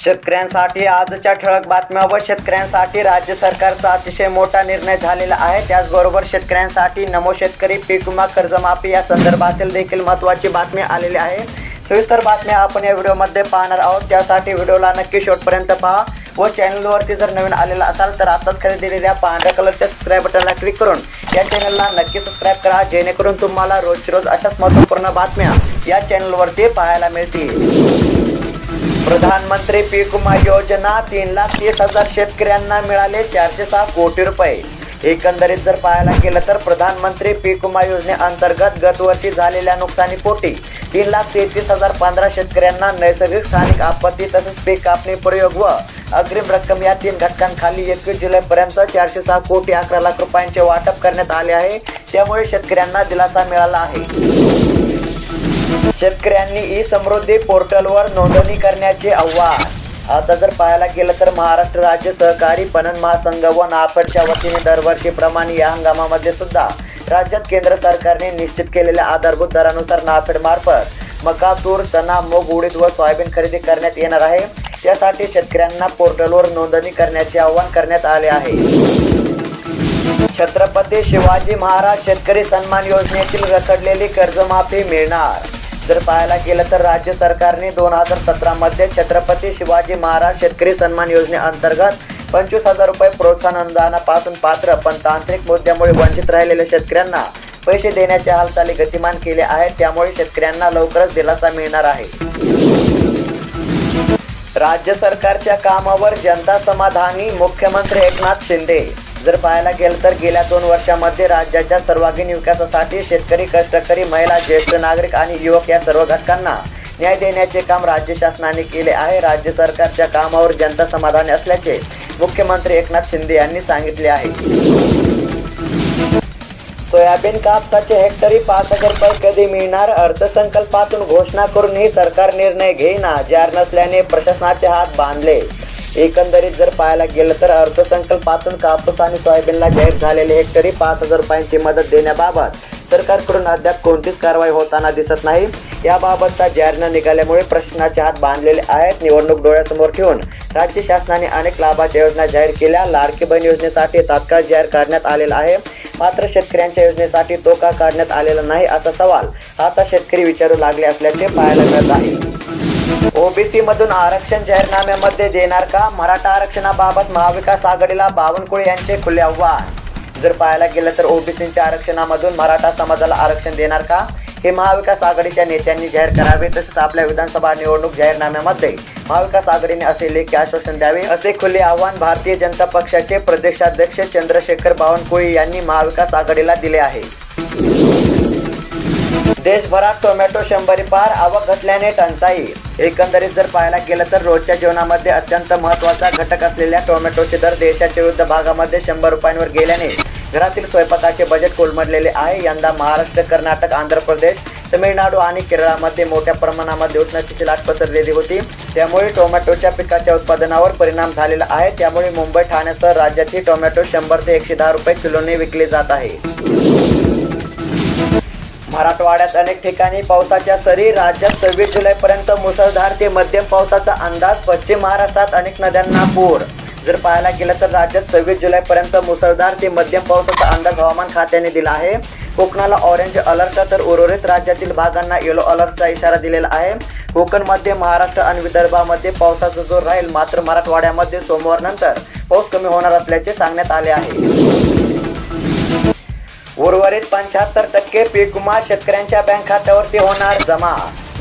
शेतकऱ्यांसाठी आजच्या ठळक बातम्या व शेतकऱ्यांसाठी राज्य सरकारचा अतिशय मोठा निर्णय झालेला आहे। त्याचबरोबर शेतकऱ्यांसाठी नमो शेतकरी पीक विमा कर्जमाफी या संदर्भातील देखील महत्त्वाची बातमी आलेली आहे। सविस्तर बातम्या आपण या व्हिडिओमध्ये पाहणार आहोत। त्यासाठी व्हिडिओला नक्की शेवटपर्यंत पहा व चॅनलवरती जर नवीन आलेला असाल तर आताच खाली दिलेल्या पांढऱ्या कलरच्या सबस्क्राइब बटनला क्लिक करून या चॅनलला नक्की सबस्क्राइब करा, जेणेकरून तुम्हाला रोज अशाच महत्त्वपूर्ण बातम्या या चॅनलवरती पाहायला मिळतील। प्रधानमंत्री पीक विमा योजना 3,30,000 शेतकऱ्यांना मिळाले 406 कोटी रुपये। एकंदरीत जर पाहायला गेलं तर प्रधानमंत्री पीक विमा योजनेअंतर्गत गत वर्षी झालेल्या नुकसानीपोटी 3,33,015 शेतकऱ्यांना नैसर्गिक स्थानिक आपत्ती तसेच पीक कापणी प्रयोग व अग्रिम रक्कम या 3 घटकांखाली 21 जुलैपर्यंत 406 कोटी 11 लाख रुपयांचे वाटप करण्यात आले आहे। त्यामुळे शेतकऱ्यांना दिलासा मिळाला आहे। शेतकऱ्यांनी ई समृद्धी पोर्टलवर नोंदणी करण्याचे आव्हान। आता जर पाहायला गेलं तर महाराष्ट्र राज्य सहकारी पणन महासंघ व नाफेडच्या वतीने दरवर्षीप्रमाणे या हंगामामध्ये सुद्धा राज्यात केंद्र सरकारने निश्चित केलेल्या आधारभूत दरानुसार नाफेड मार्फत मका, तूर, चना, मूग, उडीद व सोयाबीन खरेदी करण्यात येणार आहे। त्यासाठी शेतकऱ्यांना पोर्टलवर नोंदणी करण्याचे आवाहन करण्यात आले आहे। छत्रपती शिवाजी महाराज शेतकरी सन्मान योजनेतील रखडलेली कर्जमाफी मिळणार। जर पाहायला गेलं तर राज्य सरकारने 2017 मध्ये छत्रपती शिवाजी महाराज शेतकरी सन्मान योजनेअंतर्गत 25,000 रुपये प्रोत्साहन अनुदानापासून पात्र पण तांत्रिक मुद्द्यामुळे वंचित राहिलेल्या शेतकऱ्यांना पैसे देण्याच्या हालचाली गतिमान केल्या आहेत। त्यामुळे शेतकऱ्यांना लवकरच दिलासा मिळणार आहे। राज्य सरकारच्या कामावर जनता समाधानी, मुख्यमंत्री एकनाथ शिंदे। जर पाहायला गेलं तर गेल्या 2 वर्षांमध्ये राज्याच्या सर्वांगीण विकासासाठी शेतकरी, कष्टकरी, महिला, ज्येष्ठ नागरिक आणि युवक या सर्व घटकांना न्याय देण्याचे काम राज्य शासनाने केले आहे। राज्य सरकारच्या कामावर जनता समाधानी असल्याचे मुख्यमंत्री एकनाथ शिंदे यांनी सांगितले आहे। सोयाबीन कापसाचे हेक्टरी 5,000 रुपये कधी मिळणार? अर्थसंकल्पातून घोषणा करूनही सरकार निर्णय घेईना, जार नसल्याने प्रशासनाचे हात बांधले। एकंदरीत जर पाहायला गेलं तर अर्थसंकल्पातून कापूस आणि सोयाबीनला जाहीर झालेले हेक्टरी 5,000 रुपयांची मदत देण्याबाबत सरकारकडून अद्याप कोणतीच कारवाई होताना दिसत नाही। याबाबतचा जाहीर न निघाल्यामुळे प्रशासनाचे हात बांधलेले आहेत। निवडणूक डोळ्यासमोर ठेवून राज्य शासनाने अनेक लाभाच्या योजना जाहीर केल्या। लाडकी बहीण योजनेसाठी तात्काळ जाहीर करण्यात आलेला आहे, मात्र शेतकऱ्यांच्या योजनेसाठी तो का काढण्यात आलेला नाही असा सवाल आता शेतकरी विचारू लागले असल्याचे पाहायला मिळत आहे। ओबीसी मधून आरक्षण जाहीरनाम्यामध्ये देणार का? मराठा आरक्षणाबाबत महाविकास आघाडीला बावनकुळे यांचे खुले आव्हान। जर पाहायला गेलं तर ओबीसीच्या आरक्षणामधून मराठा समाजाला आरक्षण देणार का हे महाविकास आघाडीच्या नेत्यांनी जाहीर करावे, तसेच आपल्या विधानसभा निवडणूक जाहीरनाम्यामध्ये महाविकास आघाडीने असे लेखी आश्वासन द्यावे, असे खुले आव्हान भारतीय जनता पक्षाचे प्रदेशाध्यक्ष चंद्रशेखर बावनकुळे यांनी महाविकास आघाडीला दिले आहे। देशभरात टोमॅटो 100 पार, आवक घटल्याने टंचाई। एकंदरीत जर पाहायला गेलं तर रोजच्या जेवणामध्ये अत्यंत महत्त्वाचा घटक असलेल्या टोमॅटोचे दर देशाच्या विविध भागामध्ये 100 रुपयांवर गेल्याने घरातील स्वयंपाकाचे बजेट कोलमडलेले आहे। यंदा महाराष्ट्र, कर्नाटक, आंध्र प्रदेश, तमिळनाडू आणि केरळमध्ये मोठ्या प्रमाणामध्ये उष्णतेची लाट पसरलेली होती। त्यामुळे टोमॅटोच्या पिकाच्या उत्पादनावर परिणाम झालेला आहे। त्यामुळे मुंबई, ठाण्यासह राज्यातील टोमॅटो 100 ते 110 रुपये किलोने विकले जात आहे। मराठवाड्यात अनेक ठिकाणी पावसाच्या सरी। राज्यात 26 जुलैपर्यंत मुसळधार ते मध्यम पावसाचा अंदाज। पश्चिम महाराष्ट्रात अनेक नद्यांना पूर। जर पाहायला गेलं तर राज्यात 26 जुलैपर्यंत मुसळधार ते मध्यम पावसाचा अंदाज हवामान खात्याने दिला आहे। कोकणाला ऑरेंज अलर्ट तर उर्वरित राज्यातील भागांना येलो अलर्टचा इशारा दिलेला आहे। कोकण, मध्य महाराष्ट्र आणि विदर्भामध्ये पावसाचा जोर राहील, मात्र मराठवाड्यामध्ये सोमवारनंतर पाऊस कमी होणार असल्याचे सांगण्यात आले आहे। उर्वरित 75% पीक विमा शेतकऱ्यांच्या बँक खात्यावरती होणार जमा।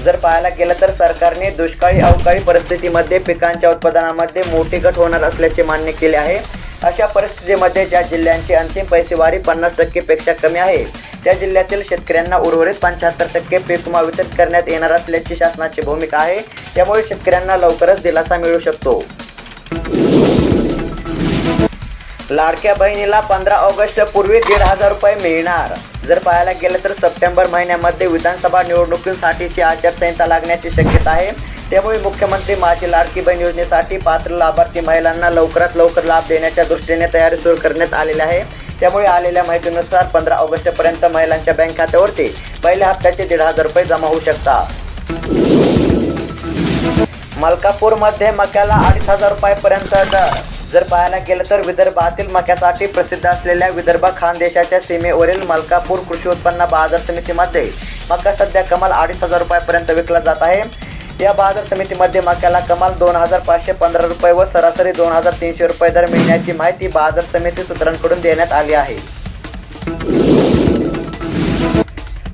जर पाहायला गेलं तर सरकारने दुष्काळी अवकाळी परिस्थितीमध्ये पिकांच्या उत्पादनामध्ये मोठी घट होणार असल्याचे मान्य केले आहे। अशा परिस्थितीमध्ये ज्या जिल्ह्यांची अंतिम पैसेवारी 50% पेक्षा कमी आहे त्या जिल्ह्यातील शेतकऱ्यांना उर्वरित 75% पीक विमा वितरित करण्यात येणार असल्याची शासनाची भूमिका आहे। त्यामुळे शेतकऱ्यांना लवकरच दिलासा मिळू शकतो। लाडक्या बहिणीला 15 ऑगस्ट पूर्वी 1,500 रुपये मिळणार। जर पाहायला गेलं तर सप्टेंबर महिन्यामध्ये विधानसभा निवडणुकीसाठीची आचारसंहिता लागण्याची शक्यता आहे। त्यामुळे मुख्यमंत्री माझी लाडकी बहीण योजनेसाठी पात्र लाभार्थी महिलांना लवकरात लवकर लाभ देण्याच्या दृष्टीने तयारी सुरू करण्यात आलेली आहे। त्यामुळे आलेल्या माहितीनुसार 15 ऑगस्टपर्यंत महिलांच्या बँक खात्यावरती पहिल्या हप्त्याचे 1,500 रुपये जमा होऊ शकतात। मलकापूरमध्ये मक्याला 2,500 रुपयापर्यंत दर. जर पाहायला गेलं तर विदर्भातील मक्यासाठी प्रसिद्ध असलेल्या विदर्भ खानदेशाच्या सीमेवरील मलकापूर कृषी उत्पन्न बाजार समितीमध्ये मका सध्या कमाल 2,500 रुपयापर्यंत विकला जात आहे. या बाजार समितीमध्ये मक्याला कमाल 2,515 रुपये व सरासरी 2,300 रुपये दर मिळण्याची माहिती बाजार समिती सूत्रांकडून देण्यात आली आहे.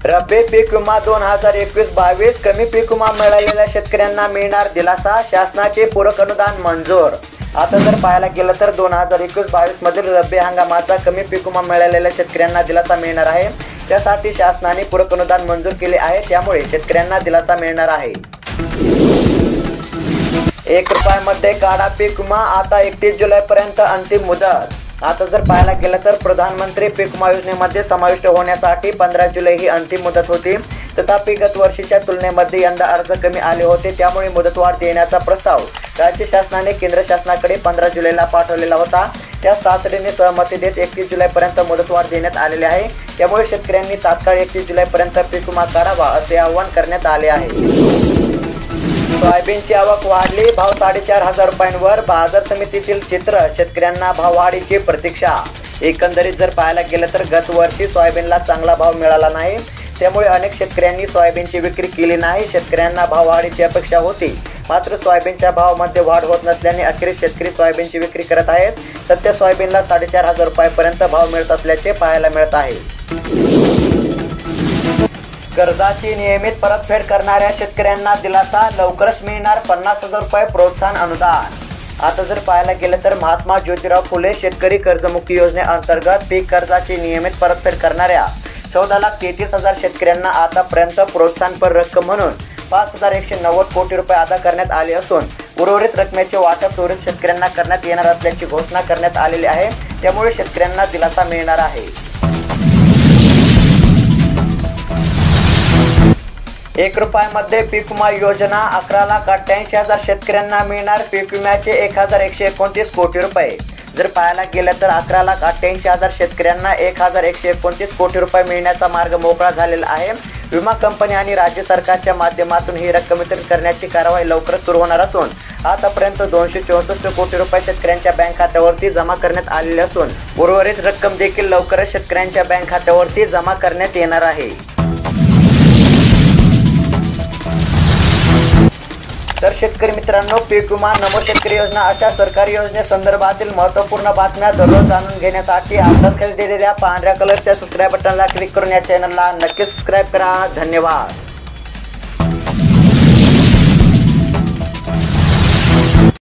रब्बी पीक विमा 2021-22 कमी पीक विमा मिळालेल्या शेतकऱ्यांना मिळणार दिलासा. शासनाचे पूरक अनुदान मंजूर. आता जर पाहायला गेलं तर 2021-22 मधील रब्बी हंगामाचा कमी पीक विमा मिळालेल्या शेतकऱ्यांना दिलासा मिळणार आहे. त्यासाठी शासनाने पूरक अनुदान मंजूर केले आहे. त्यामुळे शेतकऱ्यांना दिलासा मिळणार आहे. 1 रुपयामध्ये काढा पीक विमा. आता 31 जुलैपर्यंत अंतिम मुदत. आता जर पाहायला गेलं तर प्रधानमंत्री पीक विमा योजनेमध्ये समाविष्ट होण्यासाठी 15 जुलै ही अंतिम मुदत होती. तथापि गत वर्षीच्या तुलनेमध्ये यंदा अर्ज कमी आले होते. त्यामुळे मुदतवाढ देण्याचा प्रस्ताव राज्य शासनाने केंद्र शासनाकडे 15 जुलैला पाठवलेला होता. त्या तातडीने सहमती देत 31 जुलैपर्यंत मुदतवाढ देण्यात आलेली आहे. त्यामुळे शेतकऱ्यांनी तात्काळ 31 जुलैपर्यंत पीक विमा काढावा असे आवाहन करण्यात आले आहे. सोयाबीनची आवक वाढली. भाव 4,500 रुपयांवर. बाजार समितीतील चित्र. शेतकऱ्यांना भाववाढीची प्रतीक्षा. एकंदरीत जर पाहायला गेलं तर गत वर्षी सोयाबीनला चांगला भाव मिळाला नाही. त्यामुळे अनेक शेतकऱ्यांनी सोयाबीनची विक्री केली नाही. शेतकऱ्यांना भाववाढीची अपेक्षा होती, मात्र सोयाबीनच्या भावामध्ये वाढ होत नसल्याने अखेरीस शेतकरी सोयाबीनची विक्री करत आहेत. सध्या सोयाबीनला 4,500 रुपयापर्यंत भाव मिळत असल्याचे पाहायला मिळत आहे. कर्जाची नियमित परतफेड करणाऱ्या शेतकऱ्यांना दिलासा. लवकरच मिळणार 50,000 रुपये प्रोत्साहन अनुदान. आता जर पाहायला गेलं तर महात्मा ज्योतिराव फुले शेतकरी कर्जमुक्ती योजनेअंतर्गत पीक कर्जाची नियमित परतफेड करणाऱ्या 14,33,000 शेतकऱ्यांना आतापर्यंत प्रोत्साहनपर रक्कम म्हणून 5,190 कोटी रुपये अदा करण्यात आले असून उर्वरित रकमेचे वाटप त्वरित शेतकऱ्यांना करण्यात येणार असल्याची घोषणा करण्यात आलेली आहे. त्यामुळे शेतकऱ्यांना दिलासा मिळणार आहे. 1 रुपयामध्ये पीक विमा योजना. 11,88,000 शेतकऱ्यांना मिळणार पीक विम्याचे 1,129 कोटी रुपये. जर पाहायला गेलं तर 11,88,000 शेतकऱ्यांना 1,129 कोटी रुपये मिळण्याचा मार्ग मोकळा झालेला आहे. विमा कंपनी आणि राज्य सरकारच्या माध्यमातून ही रक्कम वितरित करण्याची कारवाई लवकरच सुरू होणार असून आतापर्यंत 264 कोटी रुपये शेतकऱ्यांच्या बँक खात्यावरती जमा करण्यात आलेले असून उर्वरित रक्कम देखील लवकरच शेतकऱ्यांच्या बँक खात्यावरती जमा करण्यात येणार आहे. तर शेतकरी मित्रांनो, पीक विमा, नमो शेतकरी योजना अशा सरकारी योजनेसंदर्भातील महत्त्वपूर्ण बातम्या दररोज जाणून घेण्यासाठी आत्ताच खाली दिलेल्या पांढऱ्या कलरच्या सबस्क्राईब बटनला क्लिक करून या चॅनलला नक्की सबस्क्राईब करा. धन्यवाद.